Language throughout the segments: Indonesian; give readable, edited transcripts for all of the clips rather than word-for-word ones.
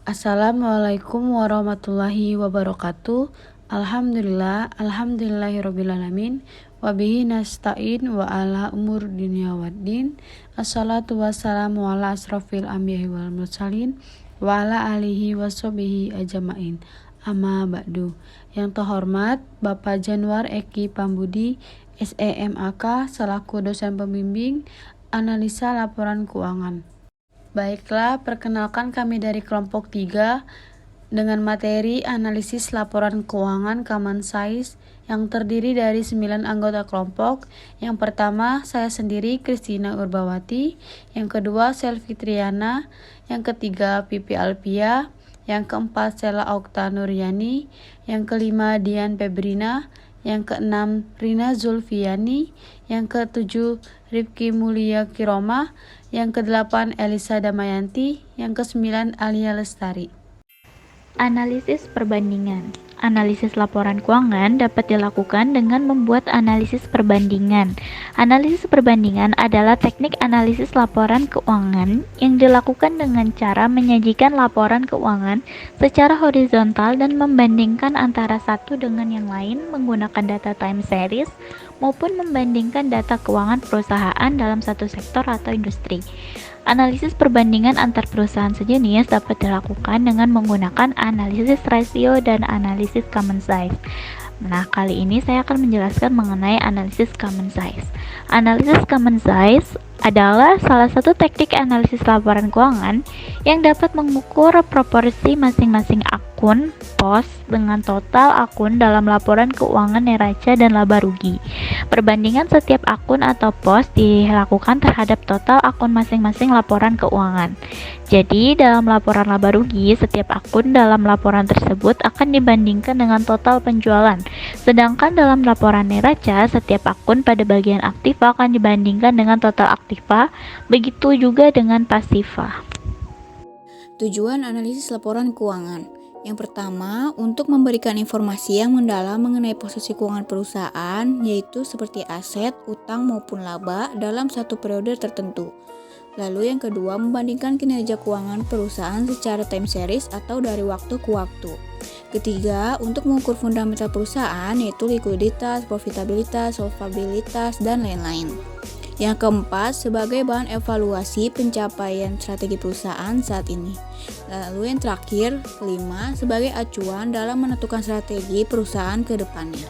Assalamualaikum warahmatullahi wabarakatuh. Alhamdulillahirobbilalamin. Wabihi nasta'in wa ala umur dunia waddin. Assalatu wassalamu ala asrofil anbiya'i wal mursalin wa ala alihi washabihi ajmain. Amma ba'du. Yang terhormat Bapak Januar Eki Pambudi, SEMAK, selaku dosen pembimbing analisa laporan keuangan. Baiklah, perkenalkan kami dari kelompok 3 dengan materi analisis laporan keuangan Common Size yang terdiri dari 9 anggota kelompok. Yang pertama, saya sendiri Kristina Urbawati, yang kedua Selvi Triana, yang ketiga Pipi Alpia, yang keempat Sela Okta Nuryani, yang kelima Dian Febrina, yang keenam Rina Zulfiani, yang ketujuh Rifki Mulia Kiroma, yang kedelapan Elisa Damayanti, yang kesembilan Alia Lestari. Analisis perbandingan. Analisis laporan keuangan dapat dilakukan dengan membuat analisis perbandingan. Analisis perbandingan adalah teknik analisis laporan keuangan yang dilakukan dengan cara menyajikan laporan keuangan secara horizontal dan membandingkan antara satu dengan yang lain menggunakan data time series maupun membandingkan data keuangan perusahaan dalam satu sektor atau industri. Analisis perbandingan antar perusahaan sejenis dapat dilakukan dengan menggunakan analisis rasio dan analisis common size. Nah, kali ini saya akan menjelaskan mengenai analisis common size. Analisis common size adalah salah satu teknik analisis laporan keuangan yang dapat mengukur proporsi masing-masing akun pos dengan total akun dalam laporan keuangan neraca dan laba rugi. Perbandingan setiap akun atau pos dilakukan terhadap total akun masing-masing laporan keuangan. Jadi, dalam laporan laba rugi, setiap akun dalam laporan tersebut akan dibandingkan dengan total penjualan. Sedangkan dalam laporan neraca, setiap akun pada bagian aktiva akan dibandingkan dengan total aktiva, begitu juga dengan pasiva. Tujuan analisis laporan keuangan. Yang pertama, untuk memberikan informasi yang mendalam mengenai posisi keuangan perusahaan, yaitu seperti aset, utang maupun laba dalam satu periode tertentu. Lalu yang kedua, membandingkan kinerja keuangan perusahaan secara time series atau dari waktu ke waktu. Ketiga, untuk mengukur fundamental perusahaan yaitu likuiditas, profitabilitas, solvabilitas, dan lain-lain. Yang keempat, sebagai bahan evaluasi pencapaian strategi perusahaan saat ini. Lalu yang terakhir, kelima, sebagai acuan dalam menentukan strategi perusahaan ke depannya.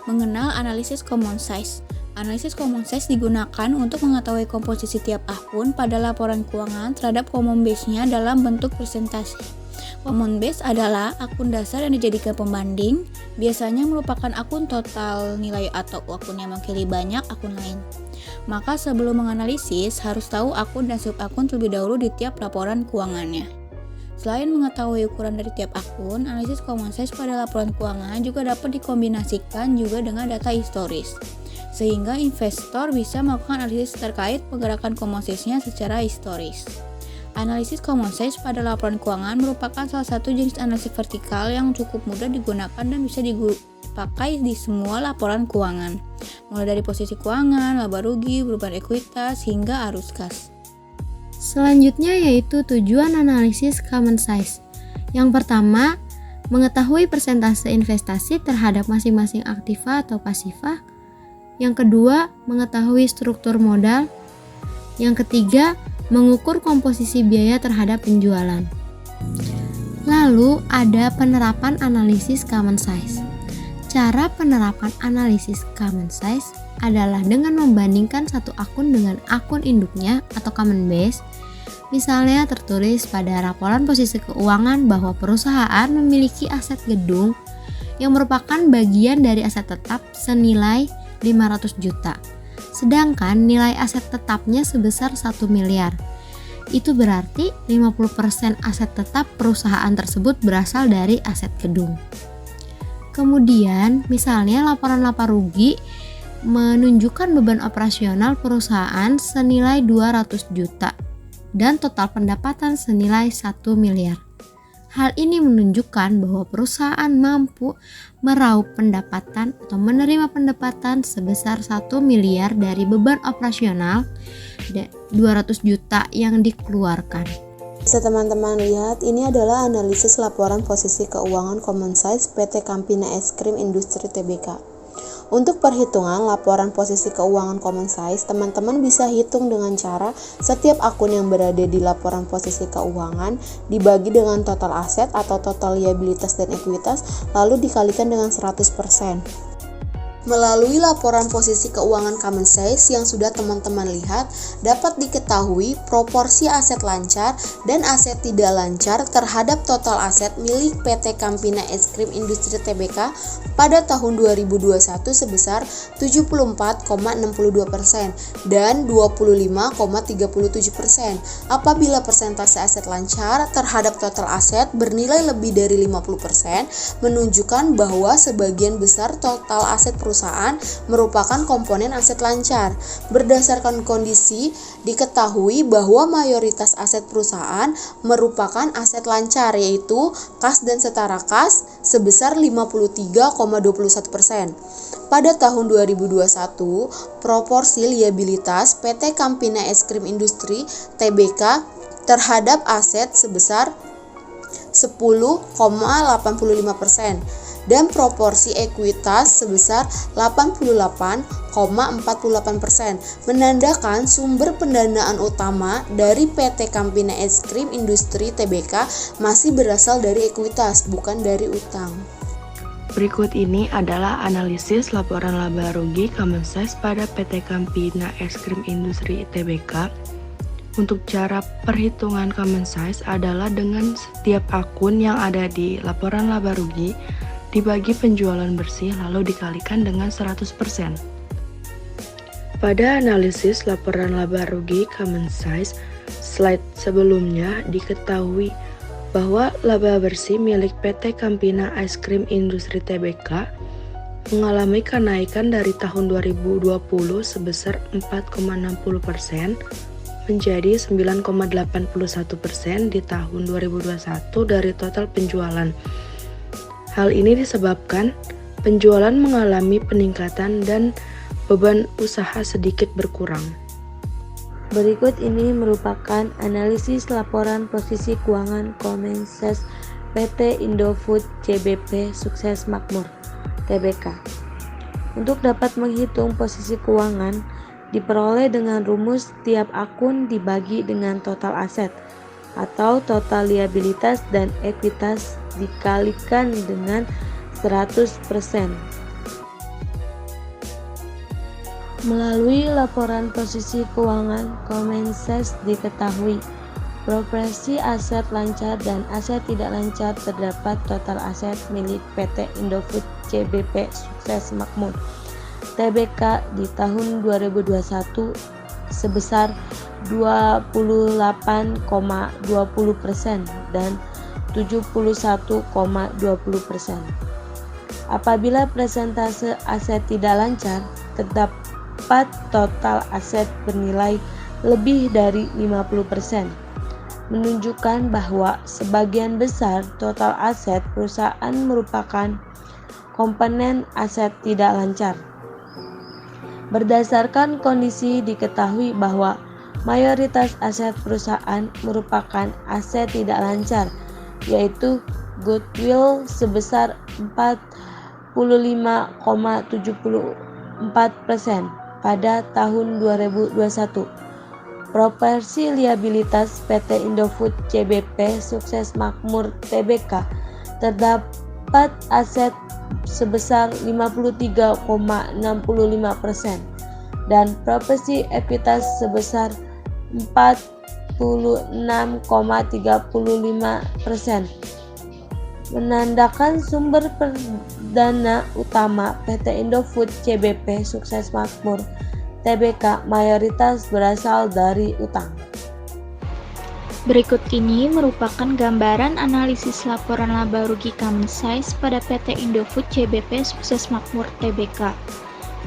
Mengenal analisis common size. Analisis common size digunakan untuk mengetahui komposisi tiap akun pada laporan keuangan terhadap common base-nya dalam bentuk presentasi. Common base adalah akun dasar yang dijadikan pembanding, biasanya merupakan akun total nilai atau akun yang mewakili banyak akun lain. Maka sebelum menganalisis, harus tahu akun dan subakun terlebih dahulu di tiap laporan keuangannya. Selain mengetahui ukuran dari tiap akun, analisis common size pada laporan keuangan juga dapat dikombinasikan juga dengan data historis, sehingga investor bisa melakukan analisis terkait pergerakan common size-nya secara historis. Analisis common size pada laporan keuangan merupakan salah satu jenis analisis vertikal yang cukup mudah digunakan dan bisa dipakai di semua laporan keuangan, mulai dari posisi keuangan, laba rugi, perubahan ekuitas, hingga arus kas. Selanjutnya yaitu tujuan analisis common size. Yang pertama, mengetahui persentase investasi terhadap masing-masing aktiva atau pasiva. Yang kedua, mengetahui struktur modal. Yang ketiga, mengukur komposisi biaya terhadap penjualan. Lalu ada penerapan analisis common size. Cara penerapan analisis common size adalah dengan membandingkan satu akun dengan akun induknya atau common base. Misalnya tertulis pada laporan posisi keuangan bahwa perusahaan memiliki aset gedung yang merupakan bagian dari aset tetap senilai 500 juta. Sedangkan nilai aset tetapnya sebesar 1 miliar. Itu berarti 50% aset tetap perusahaan tersebut berasal dari aset gedung. Kemudian, misalnya laporan laba rugi menunjukkan beban operasional perusahaan senilai 200 juta dan total pendapatan senilai 1 miliar. Hal ini menunjukkan bahwa perusahaan mampu meraup pendapatan atau menerima pendapatan sebesar 1 miliar dari beban operasional 200 juta yang dikeluarkan. Bisa teman-teman lihat, ini adalah analisis laporan posisi keuangan Common Size PT Campina Es Krim Industri Tbk. Untuk perhitungan laporan posisi keuangan Common Size, teman-teman bisa hitung dengan cara setiap akun yang berada di laporan posisi keuangan dibagi dengan total aset atau total liabilitas dan ekuitas, lalu dikalikan dengan 100%. Melalui laporan posisi keuangan Common Size yang sudah teman-teman lihat, dapat diketahui proporsi aset lancar dan aset tidak lancar terhadap total aset milik PT Campina Es Krim Industri Tbk pada tahun 2021 sebesar 74,62% dan 25,37%. Apabila persentase aset lancar terhadap total aset bernilai lebih dari 50%, menunjukkan bahwa sebagian besar total aset perusahaan merupakan komponen aset lancar. Berdasarkan kondisi, diketahui bahwa mayoritas aset perusahaan merupakan aset lancar, yaitu kas dan setara kas sebesar 53,21%. Pada tahun 2021, proporsi liabilitas PT Campina Es Krim Industri Tbk terhadap aset sebesar 10,85%. dan proporsi ekuitas sebesar 88,48%, menandakan sumber pendanaan utama dari PT Campina Es Krim Industri Tbk masih berasal dari ekuitas, bukan dari utang. Berikut ini adalah analisis laporan laba rugi Common Size pada PT Campina Es Krim Industri Tbk. Untuk cara perhitungan Common Size adalah dengan setiap akun yang ada di laporan laba rugi dibagi penjualan bersih lalu dikalikan dengan 100%. Pada analisis laporan laba rugi Common Size slide sebelumnya diketahui bahwa laba bersih milik PT Campina Es Krim Industri Tbk mengalami kenaikan dari tahun 2020 sebesar 4,60% menjadi 9,81% di tahun 2021 dari total penjualan. Hal ini disebabkan penjualan mengalami peningkatan dan beban usaha sedikit berkurang. Berikut ini merupakan analisis laporan posisi keuangan Common Size PT Indofood CBP Sukses Makmur Tbk. Untuk dapat menghitung posisi keuangan, diperoleh dengan rumus tiap akun dibagi dengan total aset atau total liabilitas dan ekuitas dikalikan dengan 100%. Melalui laporan posisi keuangan Common Size diketahui proporsi aset lancar dan aset tidak lancar terdapat total aset milik PT Indofood CBP Sukses Makmur Tbk di tahun 2021 sebesar 28,20% dan 71,20%. Apabila persentase aset tidak lancar, terdapat total aset bernilai lebih dari 50%, menunjukkan bahwa sebagian besar total aset perusahaan merupakan komponen aset tidak lancar. Berdasarkan kondisi diketahui bahwa mayoritas aset perusahaan merupakan aset tidak lancar, yaitu goodwill sebesar 45,74% pada tahun 2021. Proporsi liabilitas PT Indofood CBP Sukses Makmur Tbk terdapat aset sebesar 53,65% dan proporsi ekuitas sebesar 46,35%, menandakan sumber pendana utama PT Indofood CBP Sukses Makmur Tbk mayoritas berasal dari utang. Berikut ini merupakan gambaran analisis laporan laba rugi Common Size pada PT Indofood CBP Sukses Makmur Tbk.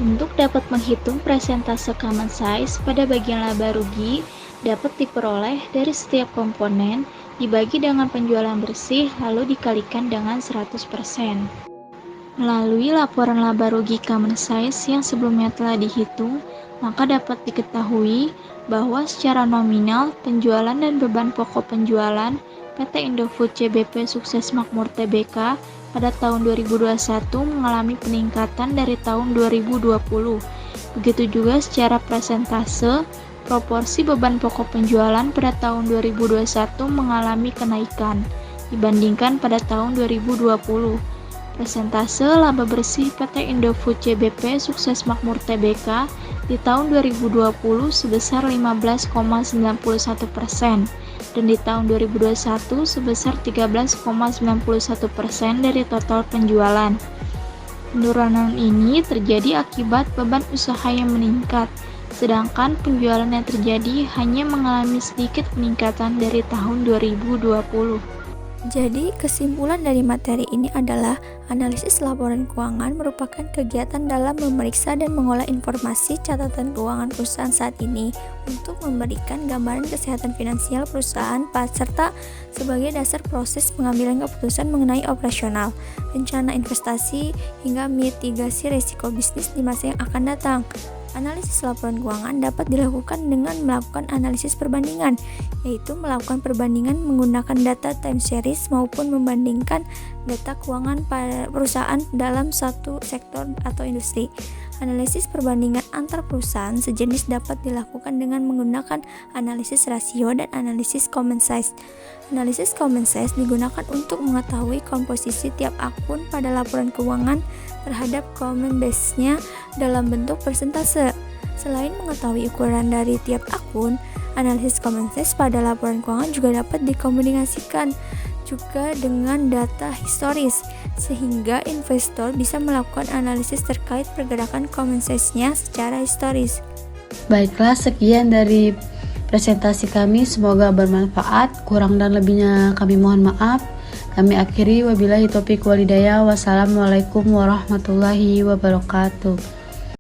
Untuk dapat menghitung persentase Common Size pada bagian laba rugi dapat diperoleh dari setiap komponen dibagi dengan penjualan bersih lalu dikalikan dengan 100%. Melalui laporan laba rugi Common Size yang sebelumnya telah dihitung, maka dapat diketahui bahwa secara nominal penjualan dan beban pokok penjualan PT Indofood CBP Sukses Makmur Tbk pada tahun 2021 mengalami peningkatan dari tahun 2020. Begitu juga secara persentase, proporsi beban pokok penjualan pada tahun 2021 mengalami kenaikan dibandingkan pada tahun 2020. Persentase laba bersih PT Indofood CBP Sukses Makmur Tbk di tahun 2020 sebesar 15,91% dan di tahun 2021 sebesar 13,91% dari total penjualan. Penurunan ini terjadi akibat beban usaha yang meningkat, sedangkan penjualan yang terjadi hanya mengalami sedikit peningkatan dari tahun 2020. Jadi, kesimpulan dari materi ini adalah analisis laporan keuangan merupakan kegiatan dalam memeriksa dan mengolah informasi catatan keuangan perusahaan saat ini untuk memberikan gambaran kesehatan finansial perusahaan serta sebagai dasar proses pengambilan keputusan mengenai operasional, rencana investasi, hingga mitigasi risiko bisnis di masa yang akan datang. Analisis laporan keuangan dapat dilakukan dengan melakukan analisis perbandingan, yaitu melakukan perbandingan menggunakan data time series maupun membandingkan data keuangan pada perusahaan dalam satu sektor atau industri. Analisis perbandingan antar perusahaan sejenis dapat dilakukan dengan menggunakan analisis rasio dan analisis common size. Analisis common size digunakan untuk mengetahui komposisi tiap akun pada laporan keuangan terhadap common base-nya dalam bentuk persentase. Selain mengetahui ukuran dari tiap akun, analisis common size pada laporan keuangan juga dapat dikombinasikan juga dengan data historis, sehingga investor bisa melakukan analisis terkait pergerakan common size-nya secara historis. Baiklah, sekian dari presentasi kami, semoga bermanfaat. Kurang dan lebihnya kami mohon maaf. Kami akhiri, wabillahi taufiq walhidayah. Wassalamualaikum warahmatullahi wabarakatuh.